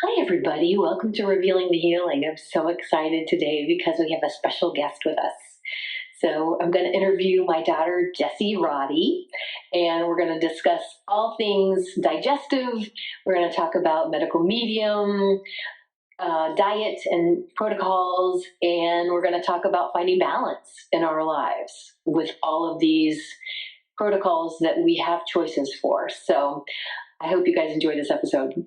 Hi, everybody. Welcome to Revealing the Healing. I'm so excited today because we have a special guest with us. So I'm going to interview my daughter, Jessie Roddy, and we're going to discuss all things digestive. We're going to talk about medical medium, diet and protocols, and we're going to talk about finding balance in our lives with all of these protocols that we have choices for. So I hope you guys enjoy this episode.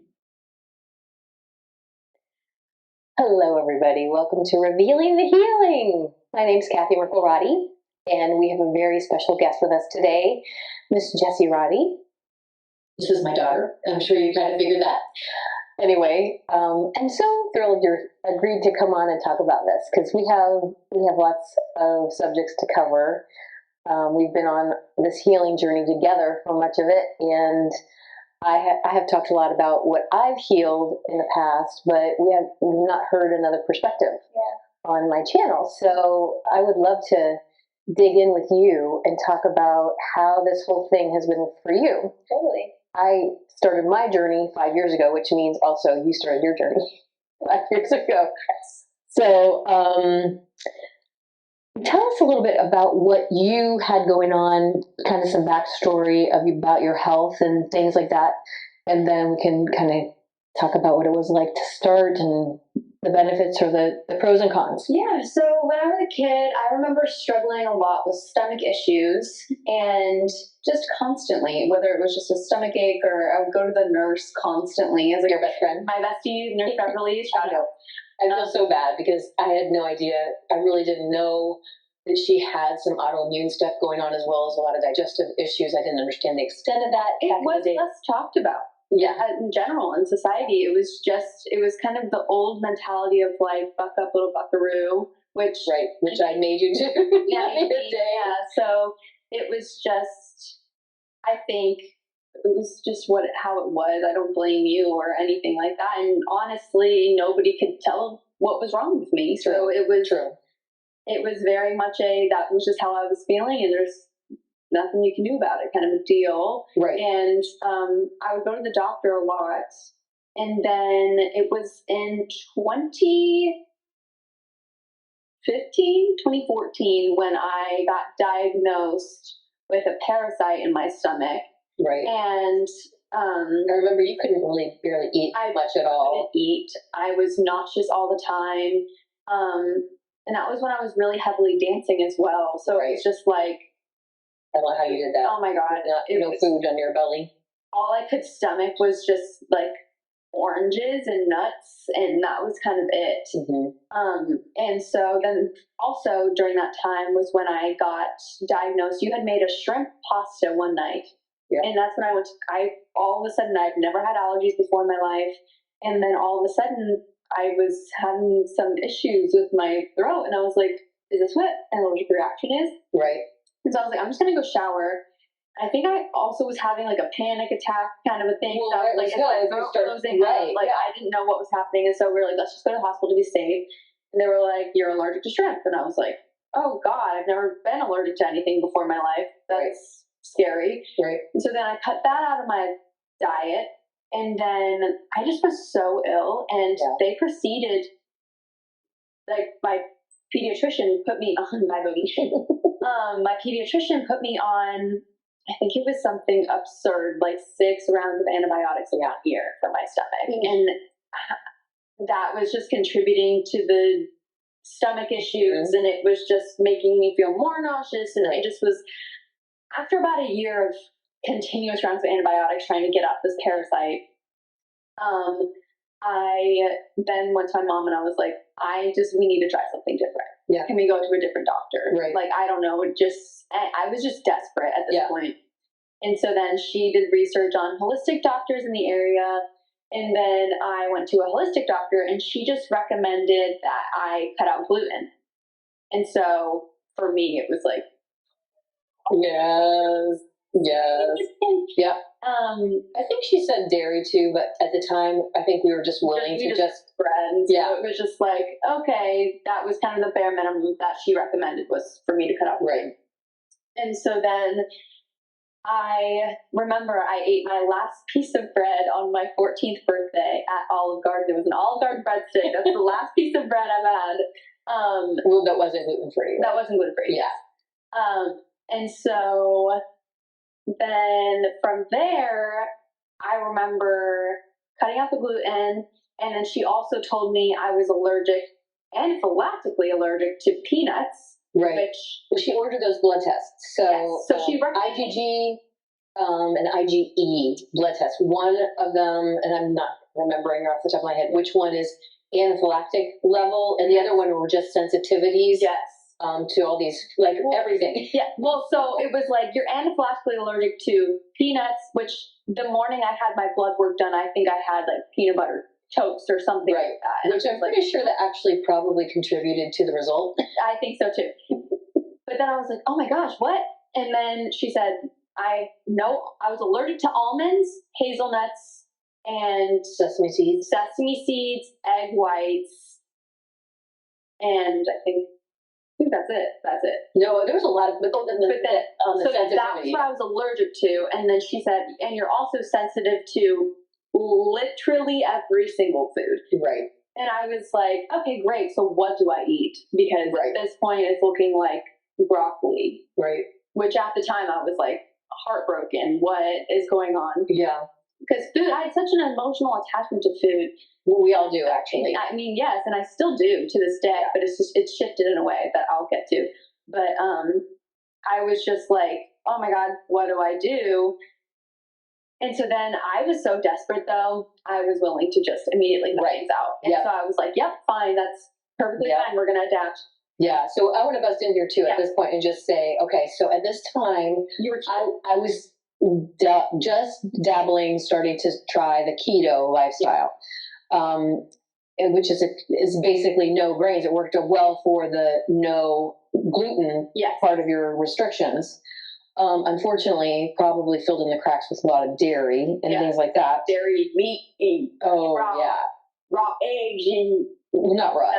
Hello, everybody. Welcome to Revealing the Healing. My name's Cathy Merkel-Roddy, and we have a very special guest with us today, Miss Jessie Roddy. This is my daughter. I'm sure you kind of figured that. Anyway, I'm so thrilled you agreed to come on and talk about this because we have lots of subjects to cover. We've been on this healing journey together for much of it, and I have talked a lot about what I've healed in the past, but we've not heard another perspective on my channel. So I would love to dig in with you and talk about how this whole thing has been for you. Totally. I started my journey 5 years ago, which means also you started your journey 5 years ago. Yes. So tell us a little bit about what you had going on, kind of some backstory about your health and things like that. And then we can kind of talk about what it was like to start and the benefits or the pros and cons. Yeah, so when I was a kid, I remember struggling a lot with stomach issues and just constantly, whether it was just a stomach ache or I would go to the nurse constantly as Your best friend? my bestie, Nurse Beverly, shout out. I feel so bad because I had no idea. I really didn't know that she had some autoimmune stuff going on as well as a lot of digestive issues. I didn't understand the extent of that. It was less talked about. Yeah. In general, in society, it was kind of the old mentality of like, buck up, little buckaroo, which I made you do. yeah. So it was just, I think it was just how it was. I don't blame you or anything like that. And honestly, nobody could tell what was wrong with me. So it was true. It was very much that was just how I was feeling, and there's nothing you can do about it kind of a deal. Right. And I would go to the doctor a lot. And then it was in 2014, when I got diagnosed with a parasite in my stomach. Right. And I remember you couldn't barely eat much at all. I couldn't eat. I was nauseous all the time. And that was when I was really heavily dancing as well. So it was just like, I don't know how you did that. Oh my God. No food on your belly. All I could stomach was just like oranges and nuts, and that was kind of it. Mm-hmm. And so then also during that time was when I got diagnosed. You had made a shrimp pasta one night. Yeah. And that's when all of a sudden, I've never had allergies before in my life. And then all of a sudden, I was having some issues with my throat, and I was like, is this what an allergic reaction is? Right. And so I was like, I'm just going to go shower. I think I also was having like a panic attack kind of a thing. Well, so I was like, I didn't know what was happening. And so we were like, let's just go to the hospital to be safe. And they were like, you're allergic to shrimp. And I was like, oh God, I've never been allergic to anything before in my life. That's scary. Right. And so then I cut that out of my diet. And then I just was so ill, and they proceeded, like my pediatrician put me on, my pediatrician put me on, I think it was something absurd, like 6 rounds of antibiotics a year for my stomach. Mm-hmm. And that was just contributing to the stomach issues, and it was just making me feel more nauseous. And it just was, after about a year of continuous rounds of antibiotics trying to get out this parasite, I then went to my mom and I was like, we need to try something different. Yeah. Can we go to a different doctor? Right. Like, I don't know, I was just desperate at this point. And so then she did research on holistic doctors in the area. And then I went to a holistic doctor, and she just recommended that I cut out gluten. And so for me, it was like, yes. Yeah. I think she said dairy too, but at the time, I think we were just willing to just friends. Yeah. So it was just like, okay, that was kind of the bare minimum that she recommended was for me to cut out. Right. And so then I remember I ate my last piece of bread on my 14th birthday at Olive Garden. It was an Olive Garden breadstick. That's the last piece of bread I've had. Well, that wasn't gluten-free. That wasn't gluten-free. Yeah. And so then from there, I remember cutting out the gluten, and then she also told me I was allergic, anaphylactically allergic to peanuts. Right. Well, she ordered those blood tests. So, yes. So she IgG and IgE blood tests. One of them, and I'm not remembering off the top of my head, which one is anaphylactic level, and the other one were just sensitivities. Yes. To all these, like, everything. Yeah. Well, so it was like you're anaphylactically allergic to peanuts, which the morning I had my blood work done, I think I had like peanut butter toast or something like that. Which I'm pretty sure that actually probably contributed to the result. I think so too. But then I was like, oh my gosh, what? And then she said, I was allergic to almonds, hazelnuts, and sesame seeds, egg whites, and I think that's it. No, there was a lot of, so that's what I was allergic to. And then she said, and you're also sensitive to literally every single food. Right. And I was like, okay, great. So what do I eat? Because at this point it's looking like broccoli. Right. Which at the time I was like heartbroken. What is going on? Yeah. Because food, I had such an emotional attachment to food. Well, we all do, actually. I mean, yes, and I still do to this day, but it's shifted in a way that I'll get to. But I was just like, oh my God, what do I do? And so then I was so desperate, though, I was willing to just immediately cut things out. And so I was like, yep, fine, that's perfectly fine. We're going to adapt. Yeah, so I want to bust in here, too, at this point and just say, okay, so at this time, I was just dabbling, starting to try the keto lifestyle, which is basically no grains. It worked well for the no gluten part of your restrictions. Unfortunately, probably filled in the cracks with a lot of dairy and things like that. Dairy, meat, raw eggs, and not raw,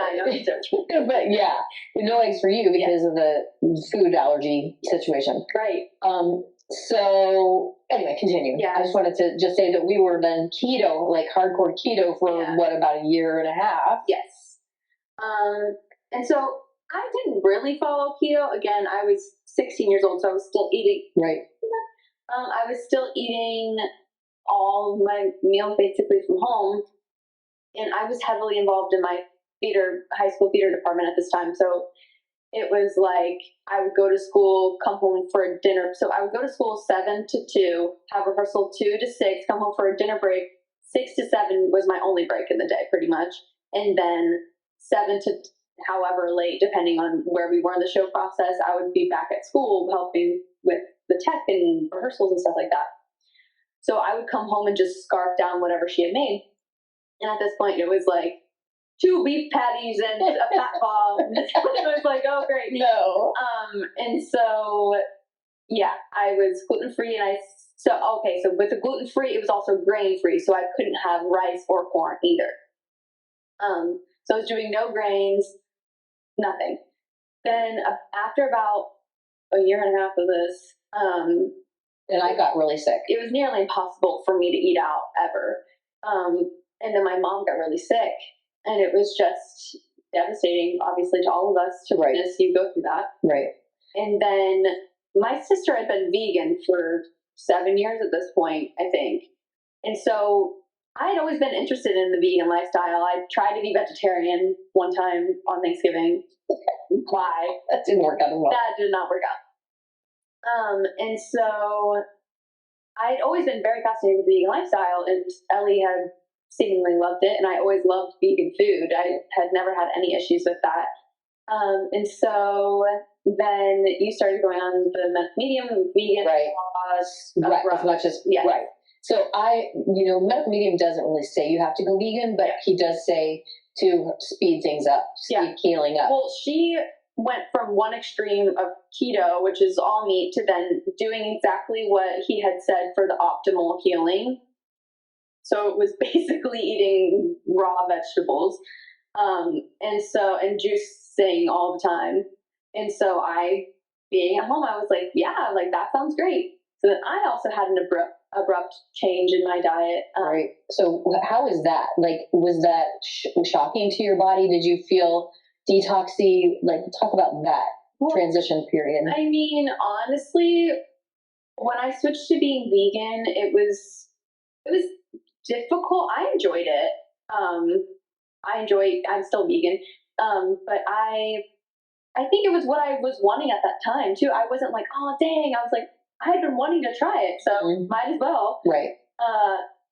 but no eggs for you because of the food allergy situation. Right. So anyway, continue. Yeah. I just wanted to just say that we were then keto, like hardcore keto for about a year and a half. Yes. And so I didn't really follow keto. Again, I was 16 years old, so I was still eating. Right. I was still eating all my meals basically from home, and I was heavily involved in my high school theater department at this time. So it was like I would go to school, come home for a dinner. So I would go to school 7 to 2, have rehearsal 2 to 6, come home for a dinner break. 6 to 7 was my only break in the day, pretty much. And then 7 to however late, depending on where we were in the show process, I would be back at school helping with the tech and rehearsals and stuff like that. So I would come home and just scarf down whatever she had made. And at this point, it was like 2 beef patties and a fat ball. It was like, oh, great. No. And so, I was gluten-free, and so with the gluten-free, it was also grain-free, so I couldn't have rice or corn either. So I was doing no grains, nothing. Then after about a year and a half of this, and I got really sick. It was nearly impossible for me to eat out ever. And then my mom got really sick, and it was just devastating, obviously, to all of us to witness you go through that. Right. And then my sister had been vegan for 7 years at this point, I think. And so I had always been interested in the vegan lifestyle. I tried to be vegetarian one time on Thanksgiving. Why? That didn't work out as well. That did not work out. And so I'd always been very fascinated with the vegan lifestyle, and Ellie had seemingly loved it, and I always loved vegan food. I had never had any issues with that. And so then you started going on the medium vegan as much as right. So medical medium doesn't really say you have to go vegan, but he does say to speed things up, speed healing up. Well, she went from one extreme of keto, which is all meat, to then doing exactly what he had said for the optimal healing. So it was basically eating raw vegetables, and juicing all the time. And so being at home, I was like, that sounds great. So then I also had an abrupt change in my diet. Right. So how is that? Like, was that shocking to your body? Did you feel detoxy? Like, talk about that transition period. I mean, honestly, when I switched to being vegan, it was difficult. I enjoyed it. I'm still vegan. But I think it was what I was wanting at that time too. I wasn't like, oh dang. I was like, I had been wanting to try it, so might as well. Right.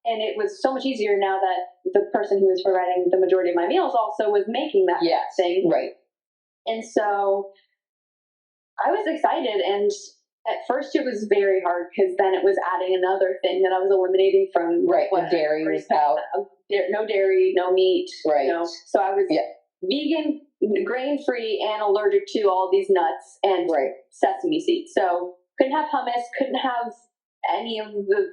And it was so much easier now that the person who was providing the majority of my meals also was making that thing. Right. And so I was excited, and at first it was very hard because then it was adding another thing that I was eliminating from the dairy was out. No dairy, no meat. Right. So I was vegan, grain-free, and allergic to all these nuts and sesame seeds. So couldn't have hummus, couldn't have any of the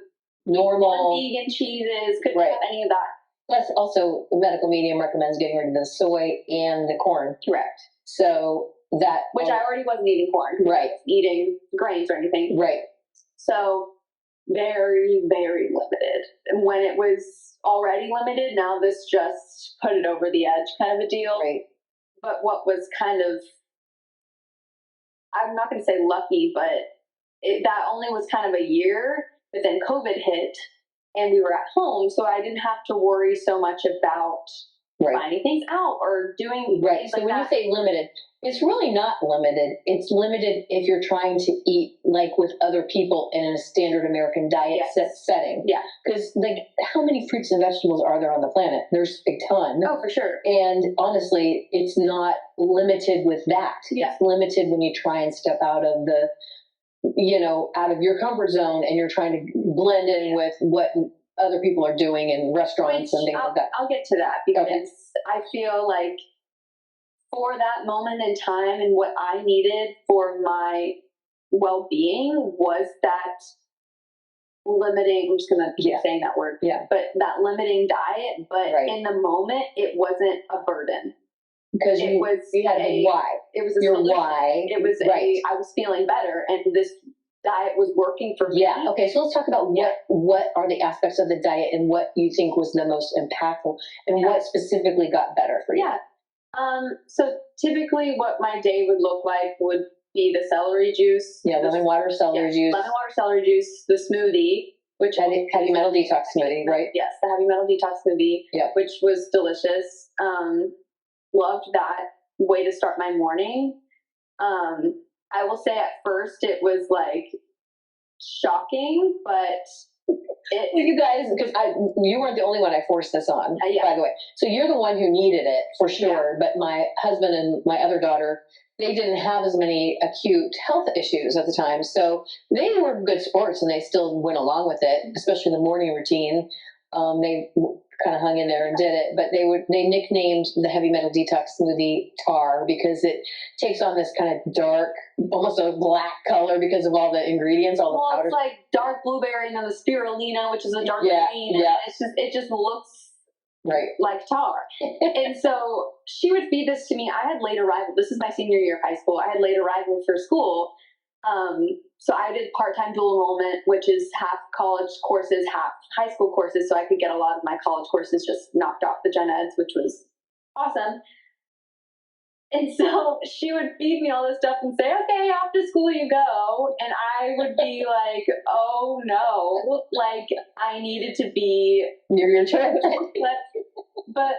normal vegan cheeses, couldn't have any of that. Plus, also, the medical medium recommends getting rid of the soy and the corn. Correct. So that... Which I already wasn't eating corn. Right. Eating grains or anything. Right. So very, very limited. And when it was already limited, now this just put it over the edge kind of a deal. Right. But what was kind of, I'm not going to say lucky, but that only was kind of a year. But then COVID hit and we were at home, so I didn't have to worry so much about finding things out or doing things so when you say limited, it's really not limited. It's limited if you're trying to eat like with other people in a standard American diet setting. Yeah. Because like, how many fruits and vegetables are there on the planet? There's a ton. Oh, for sure. And honestly, it's not limited with that. Yeah. It's limited when you try and step out of the, out of your comfort zone and you're trying to blend in with what other people are doing in restaurants and things like that. I'll get to that because I feel like for that moment in time and what I needed for my well-being was that limiting, I'm just going to keep saying that word, but that limiting diet, but in the moment, it wasn't a burden. Because you had a why. It was a your solution. Why. It was I was feeling better, and this diet was working for me. Yeah. Okay. So let's talk about what are the aspects of the diet and what you think was the most impactful and what specifically got better for you. Yeah. So typically, what my day would look like would be the celery juice. Yeah, lemon water, celery juice. Lemon water, celery juice, the smoothie, which heavy metal detox smoothie, right? Yes, the heavy metal detox smoothie, which was delicious. Loved that way to start my morning. I will say at first it was like shocking, but you guys, because you weren't the only one I forced this on, by the way. So you're the one who needed it for sure. But my husband and my other daughter, they didn't have as many acute health issues at the time. So they were good sports and they still went along with it, especially the morning routine. They kind of hung in there and did it, but they nicknamed the heavy metal detox smoothie tar because it takes on this kind of dark, almost a black color because of all the ingredients, all the powders. It's like dark blueberry and then the spirulina, which is a dark green. Yeah. It just looks like tar. And so she would feed this to me. I had late arrival. This is my senior year of high school. I had late arrival for school. So I did part-time dual enrollment, which is half college courses, half high school courses. So I could get a lot of my college courses just knocked off the gen eds, which was awesome. And so she would feed me all this stuff and say, okay, off to school you go. And I would be like, oh no, like I needed to be near your church. But,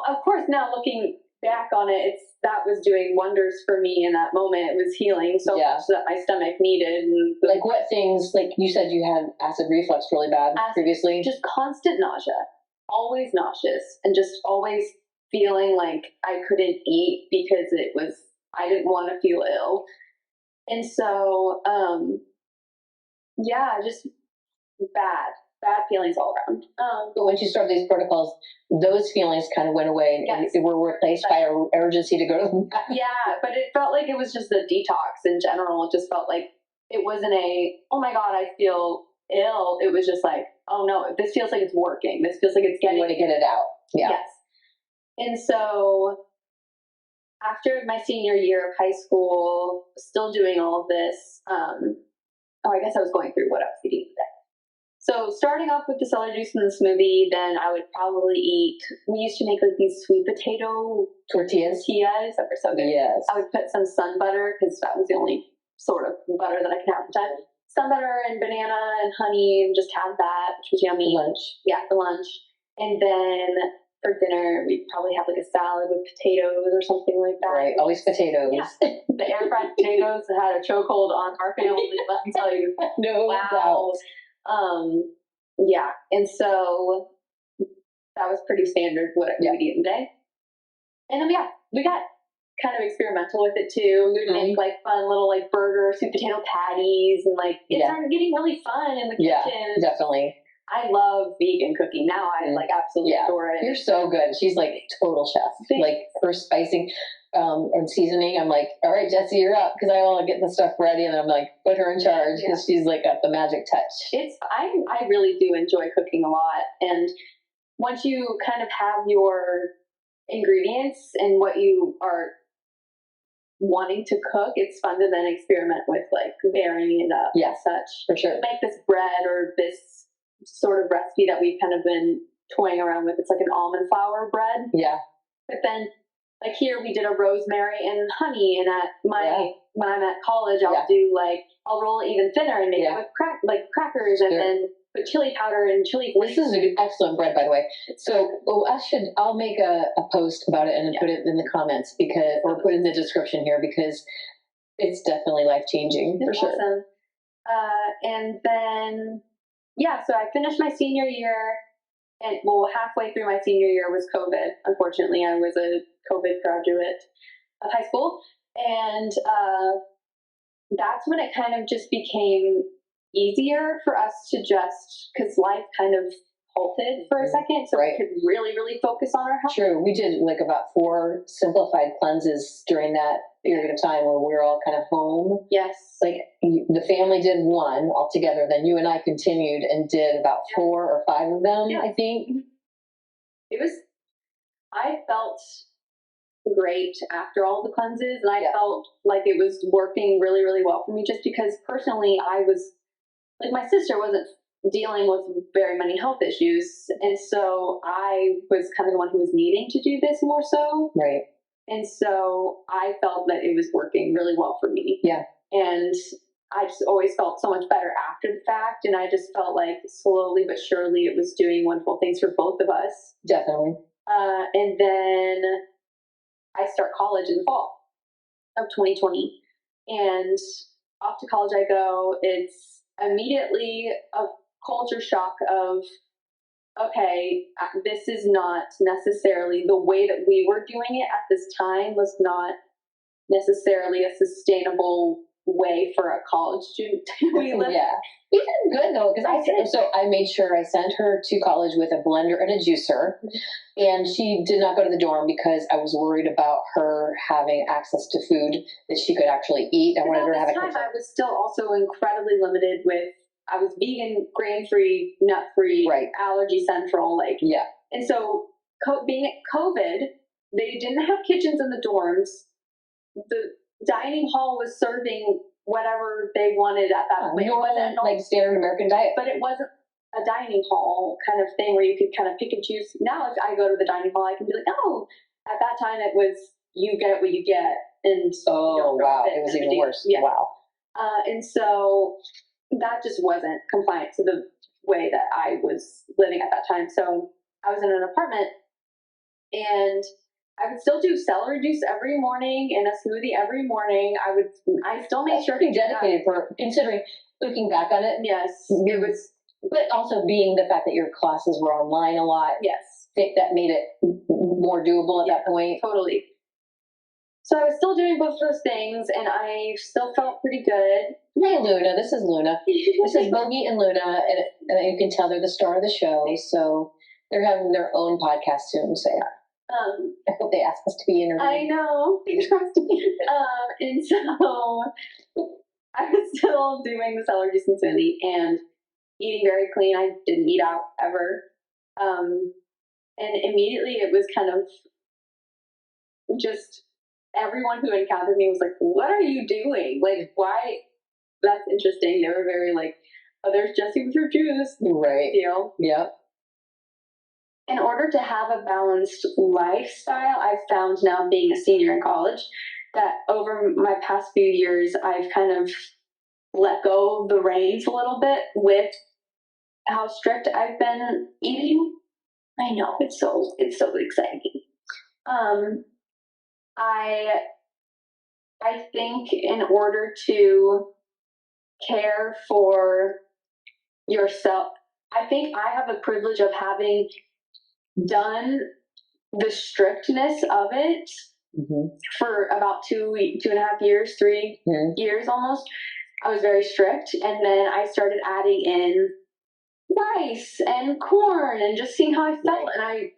of course, now looking back on it, that was doing wonders for me in that moment. It was healing so much that my stomach needed. And like what things, like you said you had acid reflux really bad previously? Just constant nausea, always nauseous, and just always feeling like I couldn't eat because I didn't want to feel ill. And so, just bad feelings all around. But once you started these protocols, those feelings kind of went away and they were replaced by an urgency to go to the bathroom. Yeah, but it felt like it was just the detox in general. It just felt like it wasn't oh my God, I feel ill. It was just like, oh no, this feels like it's working. This feels like it's getting... You want to get it out. Yeah. Yes. And so after my senior year of high school, still doing all of this, I guess I was going through what I was eating today. So starting off with the celery juice and the smoothie, then I would probably eat, we used to make like these sweet potato tortillas that were so good. Yes. I would put some sun butter, because that was the only sort of butter that I could have at the time. Sun butter and banana and honey, and just have that, which was yummy. Lunch. Yeah, for lunch. And then for dinner, we'd probably have like a salad with potatoes or something like that. Right, always potatoes. Yeah. The air fried potatoes had a chokehold on our family, let me tell you. No doubt. Yeah, and so that was pretty standard what we would eat in a day. And then we got kind of experimental with it too. We would make like fun little like burger, sweet potato patties, and like it started getting really fun in the kitchen. Yeah, definitely. I love vegan cooking now. I like absolutely adore it. You're so good. She's like total chef. Like for spicing and seasoning, I'm like, all right, Jessie, you're up, because I want to get the stuff ready, and I'm like, put her in charge, because she's like got the magic touch. I really do enjoy cooking a lot, and once you kind of have your ingredients and what you are wanting to cook, it's fun to then experiment with like varying it up. Yeah, such for sure. Make this bread or this sort of recipe that we've kind of been toying around with. It's like an almond flour bread. Yeah. But then, like here, we did a rosemary and honey, and when I'm at college, I'll roll it even thinner and make it with crackers, and then put chili powder and chili flakes. This is an excellent bread, by the way. So I'll make a post about it and put it in the comments, or put it in the description here, because it's definitely life changing for sure. Awesome. And then so I finished my senior year. And halfway through my senior year was COVID. Unfortunately, I was a COVID graduate of high school. And that's when it kind of just became easier for us to because life kind of halted for a second. So we could really, really focus on our health. True. We did like about 4 simplified cleanses during that period of time where we were all kind of home. Yes. Like the family did 1 altogether. Then you and I continued and did about 4 or 5 of them, I think. I felt great after all the cleanses, and I felt like it was working really, really well for me, just because personally I was, like, my sister wasn't dealing with very many health issues, and so I was kind of the one who was needing to do this more so. Right. And so I felt that it was working really well for me. Yeah. And I just always felt so much better after the fact, and I just felt like slowly but surely it was doing wonderful things for both of us. Definitely. And then I start college in the fall of 2020, and off to college I go. It's immediately a culture shock of, okay, this is not necessarily the way that we were doing it at this time was not necessarily a sustainable way for a college student to live. Yeah. You did good though, because I made sure I sent her to college with a blender and a juicer, and she did not go to the dorm because I was worried about her having access to food that she could actually eat. I wanted her to have at this time, I was still also incredibly limited with. I was vegan, grain-free, nut-free, allergy central, and so being at COVID, they didn't have kitchens in the dorms. The dining hall was serving whatever they wanted at that point. It wasn't like standard American diet, but it wasn't a dining hall kind of thing where you could kind of pick and choose. Now, if I go to the dining hall, I can be like, oh, at that time it was you get what you get, and wow, it was even worse. Yeah. Wow, and so that just wasn't compliant to the way that I was living at that time. So I was in an apartment, and I would still do celery juice every morning and a smoothie every morning. I still made sure to be dedicated for considering looking back on it. Yes, it was, but also being the fact that your classes were online a lot. Yes, that made it more doable at that point. Totally. So I was still doing both those things, and I still felt pretty good. Hey, Luna. This is Luna. This is Bogey and Luna, and you can tell they're the star of the show. So they're having their own podcast soon. So I hope they ask us to be interviewed. I know. And so I was still doing this allergies and smoothie and eating very clean. I didn't eat out ever. And immediately it was kind of just everyone who encountered me was like, what are you doing? Like, why? That's interesting. They were very like, oh, there's Jessie with her juice. Right. Deal. Yep. In order to have a balanced lifestyle, I've found now being a senior in college that over my past few years, I've kind of let go of the reins a little bit with how strict I've been eating. I know, it's so exciting. I think in order to care for yourself, I think I have the privilege of having done the strictness of it for about 2.5 years, 3 years almost. I was very strict, and then I started adding in rice and corn and just seeing how I felt, and I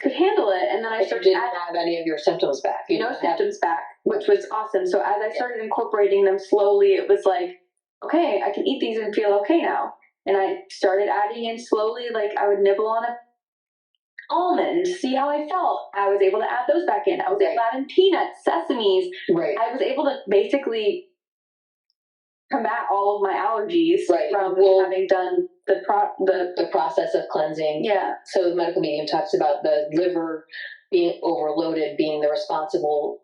could handle it. And then I started didn't have any of your symptoms back. No symptoms back, which was awesome. So as I started incorporating them slowly, it was like, okay, I can eat these and feel okay now. And I started adding in slowly, like I would nibble on a almond, see how I felt. I was able to add those back in. I was able to add in peanuts, sesames. Right. I was able to basically combat all of my allergies from having done the process of cleansing. Yeah. So the medical medium talks about the liver being overloaded being the responsible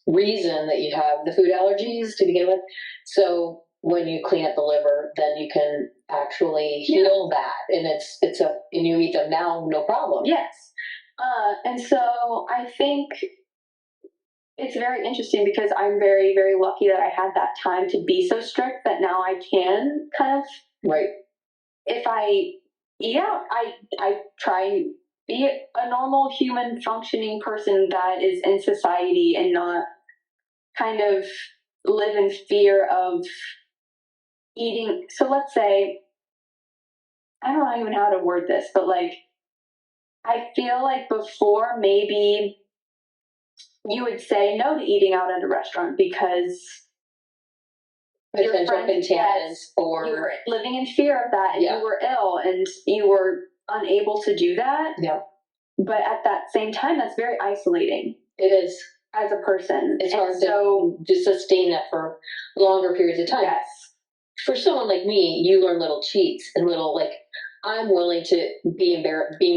reason that you have the food allergies to begin with. So when you clean up the liver, then you can actually heal that, and and you eat them now, no problem. Yes. And so I think it's very interesting because I'm very, very lucky that I had that time to be so strict that now I can kind of, if I eat out, I try and be a normal human functioning person that is in society and not kind of live in fear of eating. So let's say, I don't know even how to word this, but like, I feel like before maybe you would say no to eating out at a restaurant because potential contaminants, or you were living in fear of that, and you were ill and you were unable to do that. Yeah. But at that same time, that's very isolating. It is. As a person. It's hard to sustain that for longer periods of time. Yes. For someone like me, you learn little cheats and little, like, I'm willing to being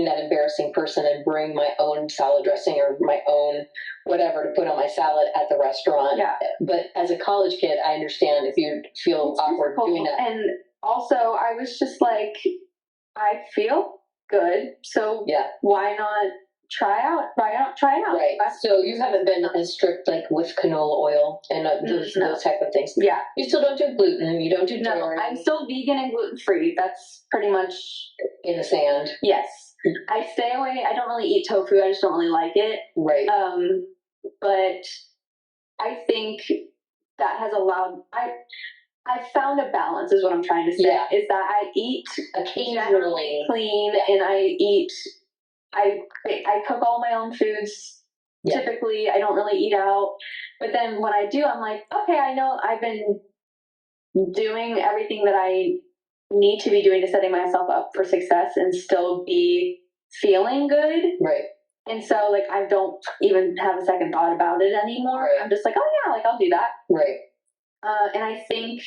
that embarrassing person and bring my own salad dressing or my own whatever to put on my salad at the restaurant. Yeah. But as a college kid, I understand if you feel awkward doing that. And also, I was just like, I feel good, so why not try out? Right. So you haven't been as strict like with canola oil and those type of things. Yeah. You still don't do gluten. You don't do dairy. No, I'm still vegan and gluten free. That's pretty much in the sand. Yes. I stay away. I don't really eat tofu. I just don't really like it. Right. But I think that has allowed I found a balance is what I'm trying to say. Yeah. Is that I eat occasionally clean, and I cook all my own foods. Yeah. Typically, I don't really eat out. But then when I do, I'm like, okay, I know I've been doing everything that I need to be doing to setting myself up for success and still be feeling good. Right. And so, like, I don't even have a second thought about it anymore. Right. I'm just like, oh yeah, like I'll do that. Right. And I think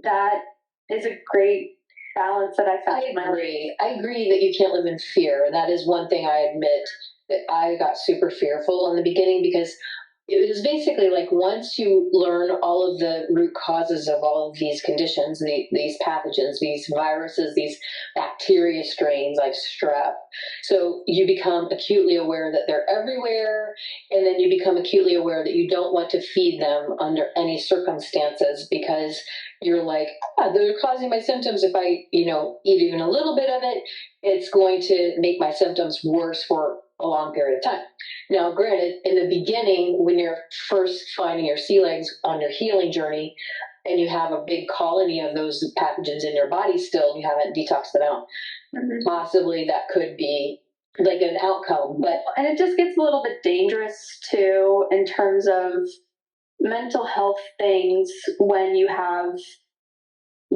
that is a great balance that I found in my life. I agree that you can't live in fear. And that is one thing I admit that I got super fearful in the beginning, because it was basically like once you learn all of the root causes of all of these conditions, these pathogens, these viruses, these bacteria strains like strep, so you become acutely aware that they're everywhere, and then you become acutely aware that you don't want to feed them under any circumstances, because you're like, they're causing my symptoms. If I, eat even a little bit of it, it's going to make my symptoms worse for a long period of time. Now, granted, in the beginning, when you're first finding your sea legs on your healing journey, and you have a big colony of those pathogens in your body still, you haven't detoxed them out, possibly that could be like an outcome. And it just gets a little bit dangerous too, in terms of mental health things, when you have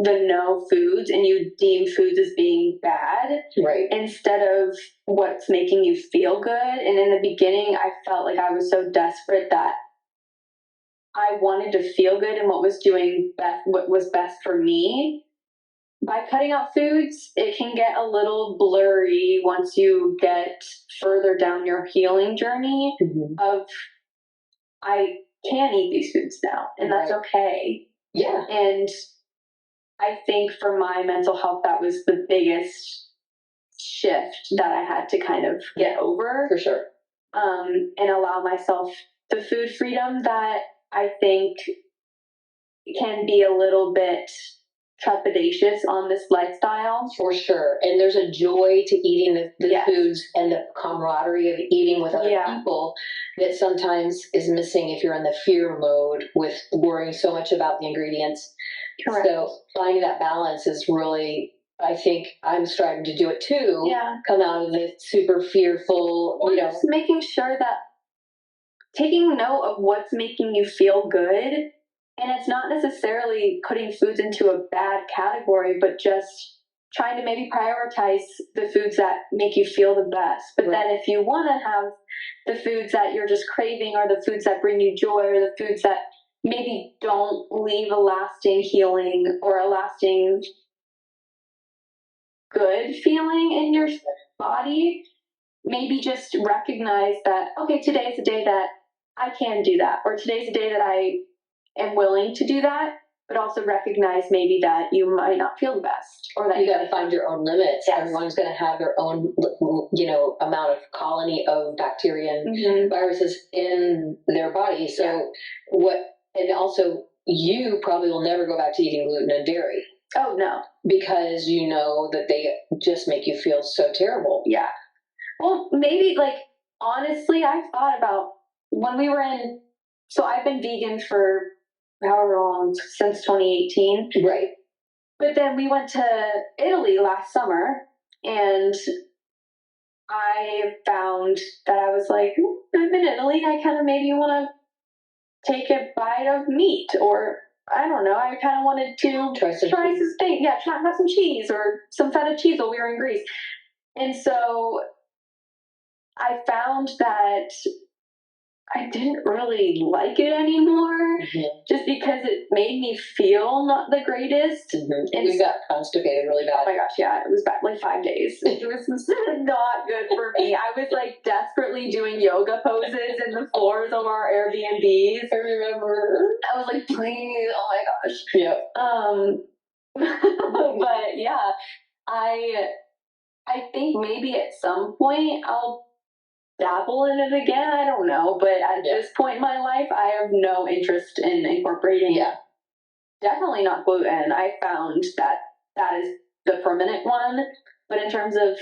the no foods and you deem foods as being bad, right, instead of what's making you feel good. And in the beginning, I felt like I was so desperate that I wanted to feel good and what was best for me. By cutting out foods, it can get a little blurry once you get further down your healing journey of, I can eat these foods now, and that's okay. Yeah. And I think for my mental health, that was the biggest shift that I had to kind of get over. For sure. And allow myself the food freedom that I think can be a little bit trepidatious on this lifestyle. For sure. And there's a joy to eating the Yes. foods and the camaraderie of eating with other Yeah. people that sometimes is missing if you're in the fear mode with worrying so much about the ingredients. Correct. So finding that balance is really, I think I'm starting to do it too. Yeah. Come out of the super fearful, Well, just making sure that taking note of what's making you feel good. And it's not necessarily putting foods into a bad category, but just trying to maybe prioritize the foods that make you feel the best. But Right. then if you want to have the foods that you're just craving, or the foods that bring you joy, or the foods that maybe don't leave a lasting healing or a lasting good feeling in your body, maybe just recognize that, okay, today's the day that I can do that, or today's the day that I am willing to do that, but also recognize maybe that you might not feel the best, or that you got to find your own limits. Yes. Everyone's going to have their own, amount of colony of bacteria and viruses in their body. So and also you probably will never go back to eating gluten and dairy. Oh, no. Because you know that they just make you feel so terrible. Yeah. Well, maybe, honestly, I've thought about when we were so I've been vegan for however long, since 2018. Right. But then we went to Italy last summer, and I found that I was like, I'm in Italy, I kind of maybe want to take a bite of meat, or I don't know, I kind of wanted to try some steak. Yeah, try have some cheese or some feta cheese while we were in Greece. And so I found that I didn't really like it anymore, just because it made me feel not the greatest. And we got constipated really bad. Oh my gosh, yeah, it was bad, 5 days. It was not good for me. I was desperately doing yoga poses in the floors of our Airbnbs. I remember. I was like, please, oh my gosh. Yeah. But yeah, I think maybe at some point I'll dabble in it again. I don't know, but at this point in my life, I have no interest in incorporating. Yeah, definitely not gluten. I found that is the permanent one. But in terms of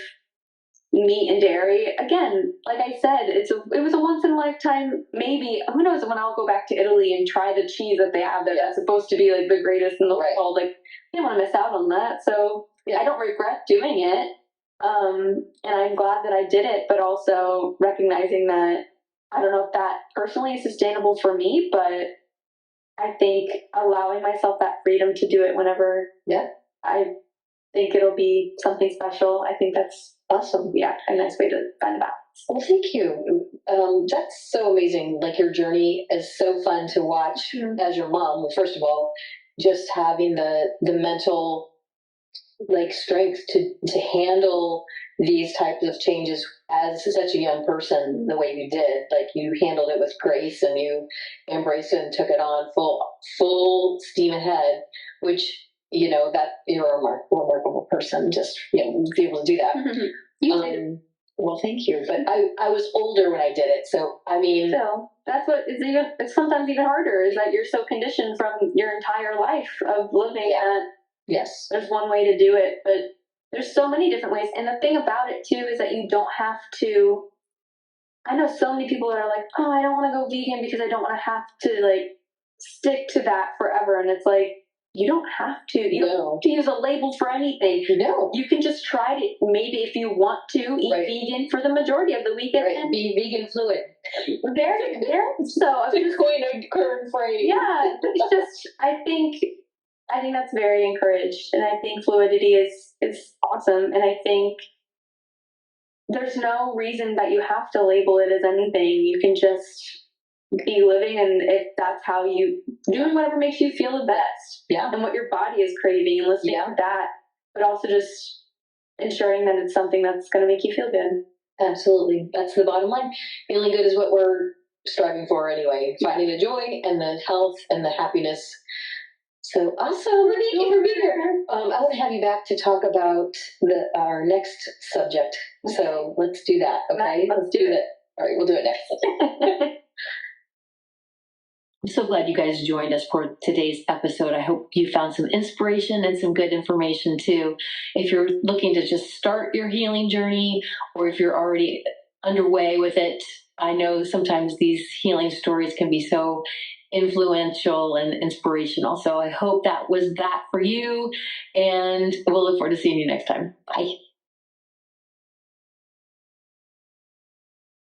meat and dairy, again, like I said, it was a once in a lifetime. Maybe, who knows when I'll go back to Italy and try the cheese that they have there. That's supposed to be the greatest in the world. I didn't want to miss out on that. So I don't regret doing it. And I'm glad that I did it, but also recognizing that I don't know if that personally is sustainable for me, but I think allowing myself that freedom to do it whenever I think it'll be something special. I think that's awesome. Yeah, a nice way to find a balance. Well, thank you. That's so amazing. Your journey is so fun to watch as your mom. Well, first of all, just having the mental strength to handle these types of changes as such a young person the way you did. You handled it with grace and you embraced it and took it on full steam ahead, which that you're a remarkable person, just be able to do that. You did. Well, thank you. But I was older when I did it, so I mean, so that's what is it's sometimes even harder, is that you're so conditioned from your entire life of living at. Yes. There's one way to do it, but there's so many different ways. And the thing about it, too, is that you don't have to... I know so many people that are like, oh, I don't want to go vegan because I don't want to have to, stick to that forever. And it's you don't have to. You don't have to use a label for anything. No. You can just try it. Maybe if you want to eat vegan for the majority of the weekend. Right. Be vegan fluid. There. So... It's coin a current phrase. Yeah. It's just... I think... I think that's very encouraged, and I think fluidity is awesome, and I think there's no reason that you have to label it as anything. You can just be living, and if that's how you doing whatever makes you feel the best, and what your body is craving, and listening to that, but also just ensuring that it's something that's going to make you feel good. Absolutely, that's the bottom line. Feeling good is what we're striving for anyway. Finding the joy and the health and the happiness. So awesome! Thank you for being here. I want to have you back to talk about our next subject. So let's do that. Okay, let's do it. All right, we'll do it next. I'm so glad you guys joined us for today's episode. I hope you found some inspiration and some good information too. If you're looking to just start your healing journey, or if you're already underway with it, I know sometimes these healing stories can be so influential and inspirational. So I hope that was that for you, and we'll look forward to seeing you next time. Bye.